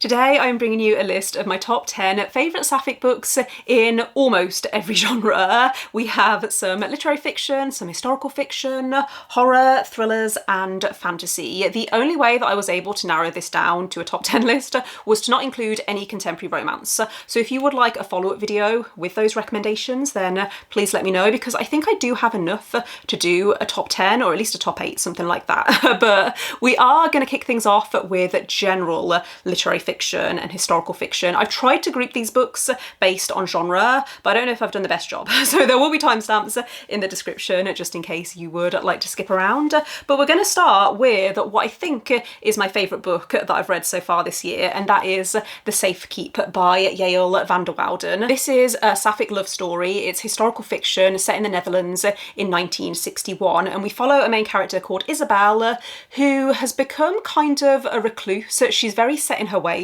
Today I'm bringing you a list of my top 10 favourite Sapphic books in almost every genre. We have some literary fiction, some historical fiction, horror, thrillers and fantasy. The only way that I was able to narrow this down to a top 10 list was to not include any contemporary romance. So if you would like a follow-up video with those recommendations, then please let me know, because I think I do have enough to do a top 10 or at least a top 8, something like that. But we are going to kick things off with general literary fiction and historical fiction. I've tried to group these books based on genre, but I don't know if I've done the best job. So there will be timestamps in the description just in case you would like to skip around. But we're going to start with what I think is my favourite book that I've read so far this year, and that is The Safe Keep by Yael van der Wouden. This is a Sapphic love story. It's historical fiction set in the Netherlands in 1961, and we follow a main character called Isabel, who has become kind of a recluse. She's very set in her ways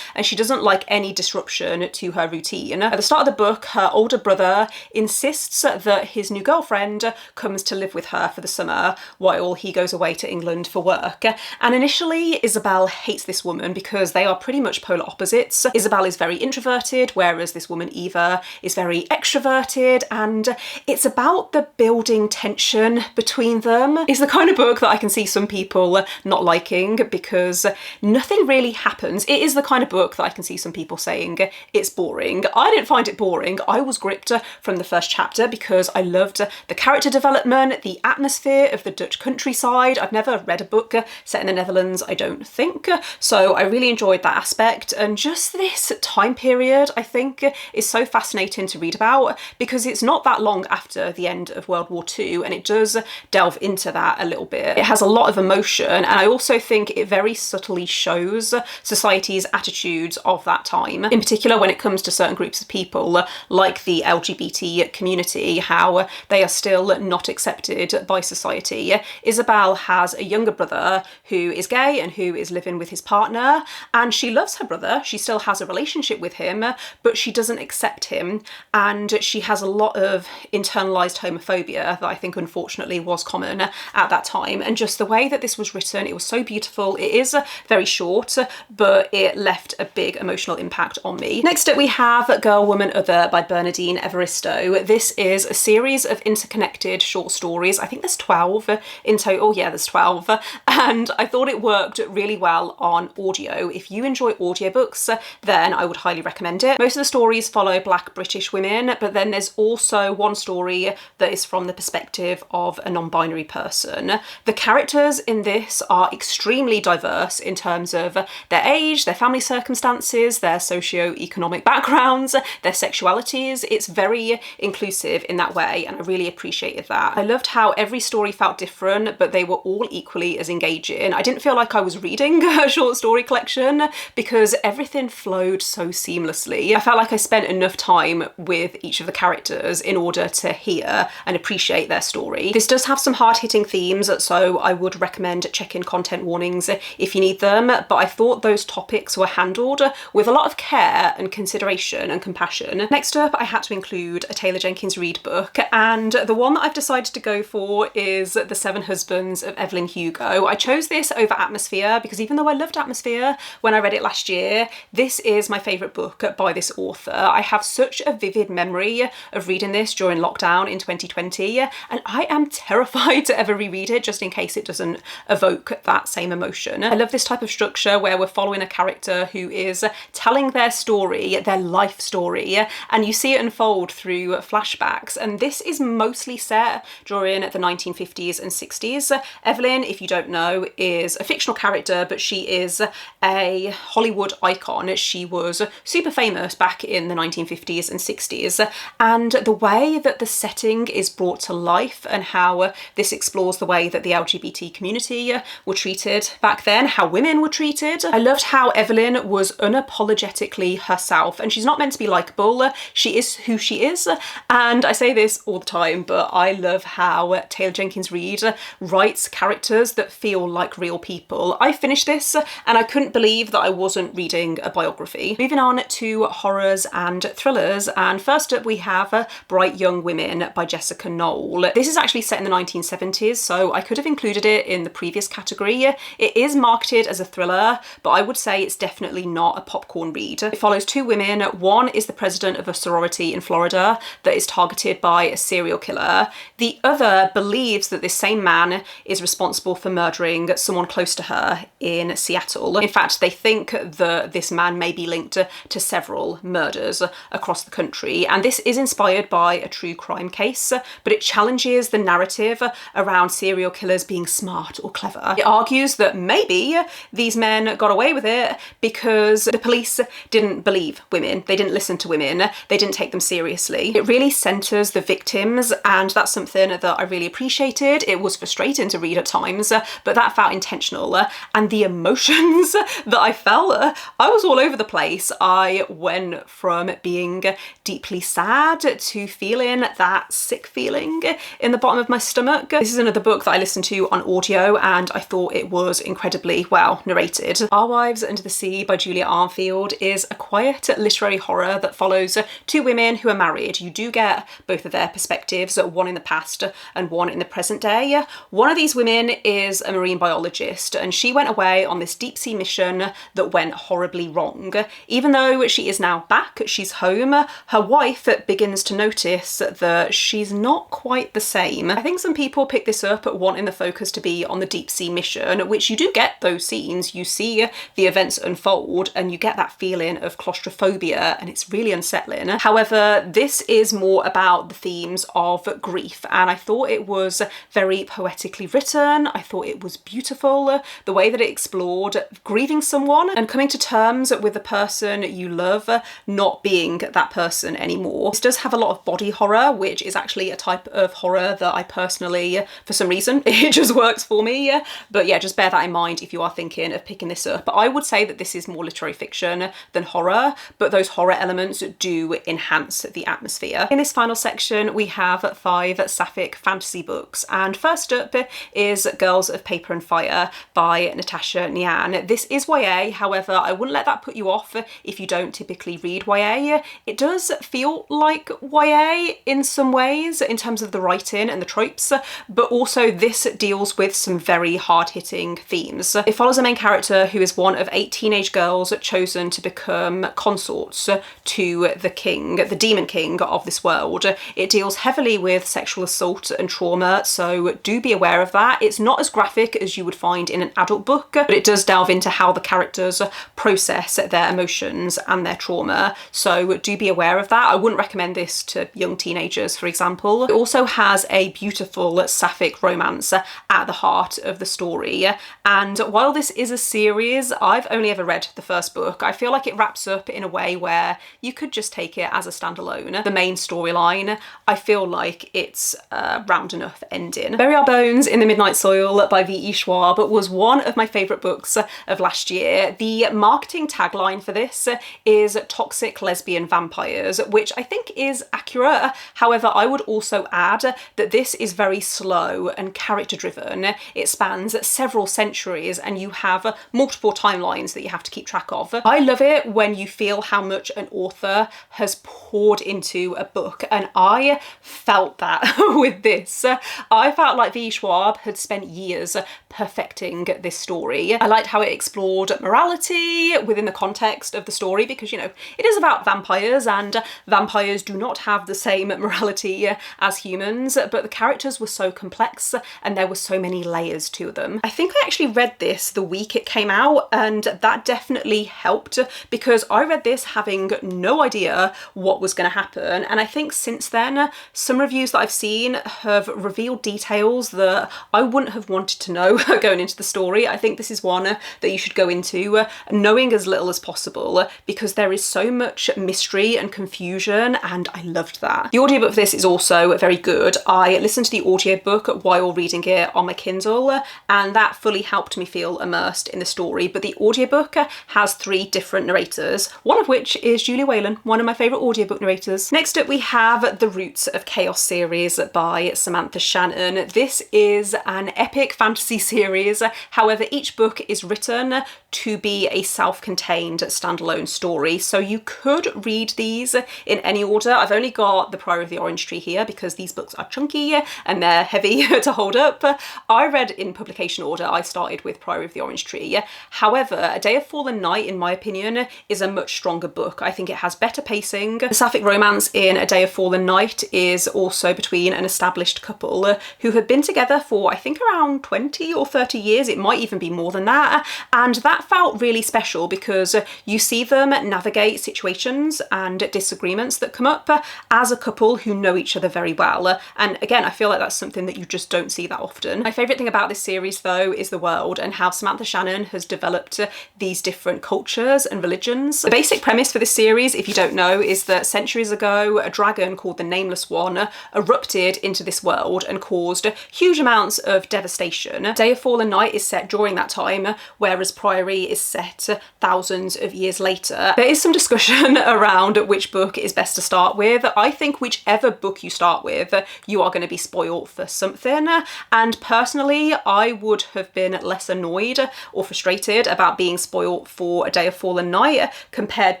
and she doesn't like any disruption to her routine. At the start of the book, her older brother insists that his new girlfriend comes to live with her for the summer while he goes away to England for work. And initially, Isabel hates this woman because they are pretty much polar opposites. Isabel is very introverted, whereas this woman, Eva, is very extroverted, and it's about the building tension between them. It's the kind of book that I can see some people not liking because nothing really happens. It is the kind of book that I can see some people saying it's boring. I didn't find it boring. I was gripped from the first chapter because I loved the character development, the atmosphere of the Dutch countryside. I've never read a book set in the Netherlands, I don't think, so I really enjoyed that aspect. And just this time period, I think, is so fascinating to read about because it's not that long after the end of World War II, and it does delve into that a little bit. It has a lot of emotion, and I also think it very subtly shows society's attitudes of that time, in particular when it comes to certain groups of people like the LGBT community, how they are still not accepted by society. Isabel has a younger brother who is gay and who is living with his partner, and she loves her brother. She still has a relationship with him, but she doesn't accept him, and she has a lot of internalized homophobia that I think unfortunately was common at that time. And just the way that this was written, it was so beautiful. It is very short, but it left a big emotional impact on me. Next up we have Girl, Woman, Other by Bernardine Evaristo. This is a series of interconnected short stories. I think there's 12 in total. Yeah, there's 12. And I thought it worked really well on audio. If you enjoy audiobooks, then I would highly recommend it. Most of the stories follow Black British women, but then there's also one story that is from the perspective of a non-binary person. The characters in this are extremely diverse in terms of their age, their family circumstances, their socio-economic backgrounds, their sexualities. It's very inclusive in that way, and I really appreciated that. I loved how every story felt different, but they were all equally as engaging. I didn't feel like I was reading a short story collection because everything flowed so seamlessly. I felt like I spent enough time with each of the characters in order to hear and appreciate their story. This does have some hard-hitting themes, so I would recommend checking content warnings if you need them, but I thought those topics were handled with a lot of care and consideration and compassion. Next up, I had to include a Taylor Jenkins Reid book, and the one that I've decided to go for is The Seven Husbands of Evelyn Hugo. I chose this over Atmosphere because even though I loved Atmosphere when I read it last year, this is my favourite book by this author. I have such a vivid memory of reading this during lockdown in 2020, and I am terrified to ever reread it just in case it doesn't evoke that same emotion. I love this type of structure where we're following a character who is telling their story, their life story, and you see it unfold through flashbacks. And this is mostly set during the 1950s and 60s. Evelyn, if you don't know, is a fictional character, but she is a Hollywood icon. She was super famous back in the 1950s and 60s. And the way that the setting is brought to life and how this explores the way that the LGBT community were treated back then, how women were treated. I loved how Evelyn was unapologetically herself, and she's not meant to be likeable. She is who she is, and I say this all the time, but I love how Taylor Jenkins Reid writes characters that feel like real people. I finished this and I couldn't believe that I wasn't reading a biography. Moving on to horrors and thrillers, and first up we have Bright Young Women by Jessica Knoll. This is actually set in the 1970s, so I could have included it in the previous category. It is marketed as a thriller, but I would say it's definitely not a popcorn read. It follows two women. One is the president of a sorority in Florida that is targeted by a serial killer. The other believes that this same man is responsible for murdering someone close to her in Seattle. In fact, they think that this man may be linked to several murders across the country, and this is inspired by a true crime case, but it challenges the narrative around serial killers being smart or clever. It argues that maybe these men got away with it because the police didn't believe women, they didn't listen to women, they didn't take them seriously. It really centres the victims, and that's something that I really appreciated. It was frustrating to read at times, but that felt intentional. And the emotions that I felt, I was all over the place. I went from being deeply sad to feeling that sick feeling in the bottom of my stomach. This is another book that I listened to on audio, and I thought it was incredibly well narrated. Our Wives Under the Sea by Julia Armfield is a quiet literary horror that follows two women who are married. You do get both of their perspectives, one in the past and one in the present day. One of these women is a marine biologist, and she went away on this deep sea mission that went horribly wrong. Even though she is now back, she's home, her wife begins to notice that she's not quite the same. I think some people pick this up wanting the focus to be on the deep sea mission, which you do get those scenes. You see the events unfold and you get that feeling of claustrophobia, and it's really unsettling. However, this is more about the themes of grief, and I thought it was very poetically written. I thought it was beautiful, the way that it explored grieving someone and coming to terms with the person you love not being that person anymore. This does have a lot of body horror, which is actually a type of horror that I personally, for some reason, it just works for me. But yeah, just bear that in mind if you are thinking of picking this up. But I would say that this is more literary fiction than horror, but those horror elements do enhance the atmosphere. In this final section, we have 5 Sapphic fantasy books, and first up is Girls of Paper and Fire by Natasha Nian. This is YA, however, I wouldn't let that put you off if you don't typically read YA. It does feel like YA in some ways in terms of the writing and the tropes, but also this deals with some very hard-hitting themes. It follows a main character who is one of 8 teenage girls chosen to become consorts to the king, the demon king of this world. It deals heavily with sexual assault and trauma, so do be aware of that. It's not as graphic as you would find in an adult book, but it does delve into how the characters process their emotions and their trauma, so do be aware of that. I wouldn't recommend this to young teenagers, for example. It also has a beautiful sapphic romance at the heart of the story, and while this is a series, I've only ever read the first book. I feel like it wraps up in a way where you could just take it as a standalone. The main storyline, I feel like it's a round enough ending. Bury Our Bones in the Midnight Soil by V.E. Schwab was one of my favourite books of last year. The marketing tagline for this is toxic lesbian vampires, which I think is accurate. However, I would also add that this is very slow and character driven. It spans several centuries and you have multiple timelines that you have to keep track of. I love it when you feel how much an author has poured into a book, and I felt that with this. I felt like V. Schwab had spent years perfecting this story. I liked how it explored morality within the context of the story, because, you know, it is about vampires and vampires do not have the same morality as humans, but the characters were so complex and there were so many layers to them. I think I actually read this the week it came out, and that definitely helped, because I read this having no idea what was going to happen, and I think since then some reviews that I've seen have revealed details that I wouldn't have wanted to know going into the story. I think this is one that you should go into knowing as little as possible, because there is so much mystery and confusion, and I loved that. The audiobook for this is also very good. I listened to the audiobook while reading it on my Kindle, and that fully helped me feel immersed in the story. But the audiobook has 3 different narrators, one of which is Julie Whalen, one of my favourite audiobook narrators. Next up we have The Roots of Chaos series by Samantha Shannon. This is an epic fantasy series, however each book is written to be a self-contained standalone story. So you could read these in any order. I've only got The Priory of the Orange Tree here because these books are chunky and they're heavy to hold up. I read in publication order. I started with Priory of the Orange Tree. However, A Day of Fallen Night, in my opinion, is a much stronger book. I think it has better pacing. The sapphic romance in A Day of Fallen Night is also between an established couple who have been together for, I think, around 20 or 30 years. It might even be more than that. And that felt really special because you see them navigate situations and disagreements that come up as a couple who know each other very well. And again, I feel like that's something that you just don't see that often. My favourite thing about this series, though, is the world and how Samantha Shannon has developed these different cultures and religions. The basic premise for this series, if you don't know, is that centuries ago, a dragon called the Nameless One erupted into this world and caused huge amounts of devastation. Day of Fallen Night is set during that time, whereas Priory is set thousands of years later. There is some discussion around which book is best to start with. I think whichever book you start with, you are going to be spoiled for something. And personally, I would have been less annoyed or frustrated about being spoiled for A Day of Fallen Night compared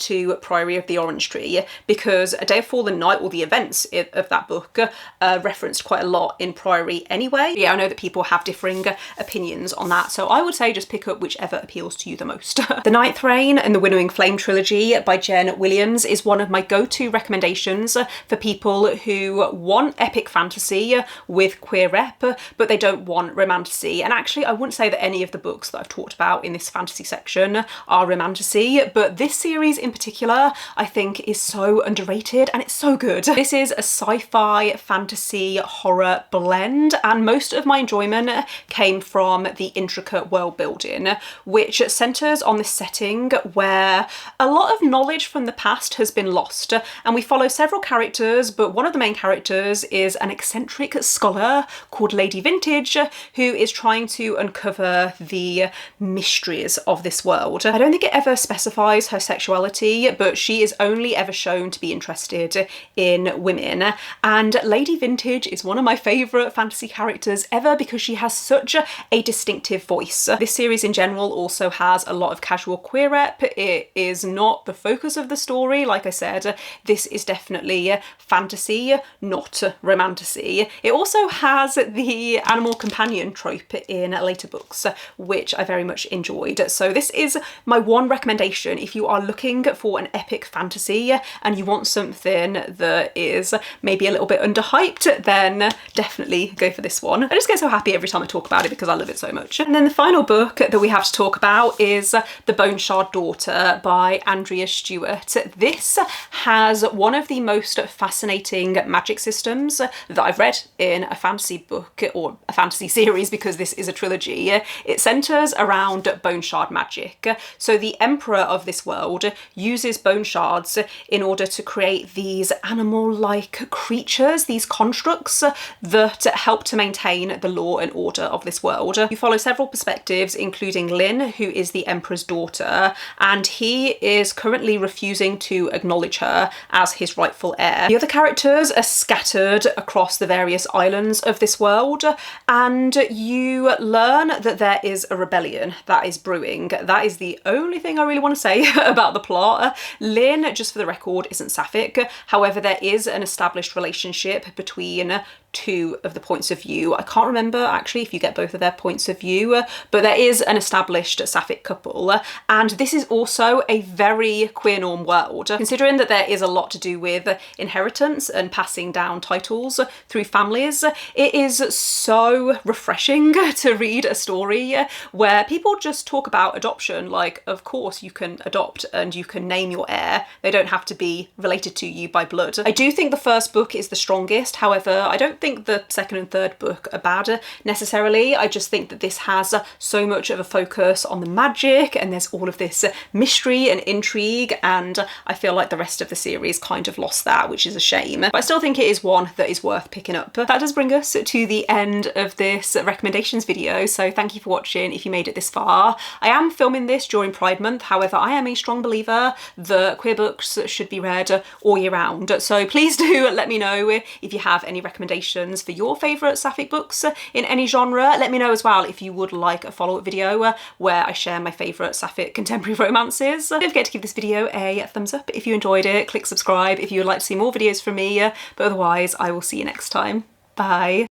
to Priory of the Orange Tree, because A Day of Fallen Night, or the events of that book, referenced quite a lot in Priory anyway. Yeah, I know that people have differing opinions on that, so I would say just pick up whichever appeals to you the most. The Ninth Reign and the Winnowing Flame trilogy by Jen Williams is one of my go-to recommendations for people who want epic fantasy with queer rep, but they don't want romantasy. And actually, I wouldn't say that any of the books that I've talked about in this fantasy section are romantasy, but this series in particular, I think, is so underrated and it's so good. This is a sci-fi fantasy horror blend, and most of my enjoyment came from the intricate world building, which centres on this setting where a lot of knowledge from the past has been lost, and we follow several characters, but one of the main characters is an eccentric scholar called Lady Vintage who is trying to uncover the mysteries of this world. I don't think it ever specifies her sexuality, but she is only ever shown to be interested in women, and Lady Vintage is one of my favourite fantasy characters ever because she has such a distinctive voice. This series in general also has a lot of casual queer rep. It is not the focus of the story. Like I said, this is definitely fantasy, not romantasy. It also has the animal companion trope in later books, which I very much enjoyed. So this is my one recommendation if you are looking for an epic fantasy and you want something that is maybe a little bit underhyped, then definitely go for this one. I just get so happy every time I talk about it because I love it so much. And then the final book that we have to talk about is The Bone Shard Daughter by Andrea Stewart. This has one of the most fascinating magic systems that I've read in a fantasy book or a fantasy series, because this is a trilogy. It centres around bone shard magic. So the emperor of this world uses bone shards in order to create these animal-like creatures, these constructs that help to maintain the law and order of this world. You follow several perspectives, including Lynn, who is the emperor's daughter, and he is currently refusing to acknowledge her as his rightful heir. The other characters are scattered across the various islands of this world, and you learn that there is a rebellion that is brewing. That is the only thing I really want to say about the plot. Lynn, just for the record, isn't Sapphic. However, there is an established relationship between two of the points of view. I can't remember actually if you get both of their points of view, but there is an established Sapphic couple, and this is also a very queer norm world, considering that there is a lot to do with inheritance and passing down titles through families. It is so refreshing to read a story where people just talk about adoption like, of course you can adopt and you can name your heir. They don't have to be related to you by blood. I do think the first book is the strongest. However, I don't think the second and third book are bad necessarily. I just think that this has so much of a focus on the magic and there's all of this mystery and intrigue, and I feel like the rest of the series kind of lost that, which is a shame. But I still think it is one that is worth picking up. But that does bring us to the end of this recommendations video, so thank you for watching if you made it this far. I am filming this during Pride Month, however I am a strong believer that queer books should be read all year round, so please do let me know if you have any recommendations recommendations for your favourite Sapphic books in any genre. Let me know as well if you would like a follow-up video where I share my favourite Sapphic contemporary romances. Don't forget to give this video a thumbs up if you enjoyed it. Click subscribe if you would like to see more videos from me. But otherwise, I will see you next time. Bye.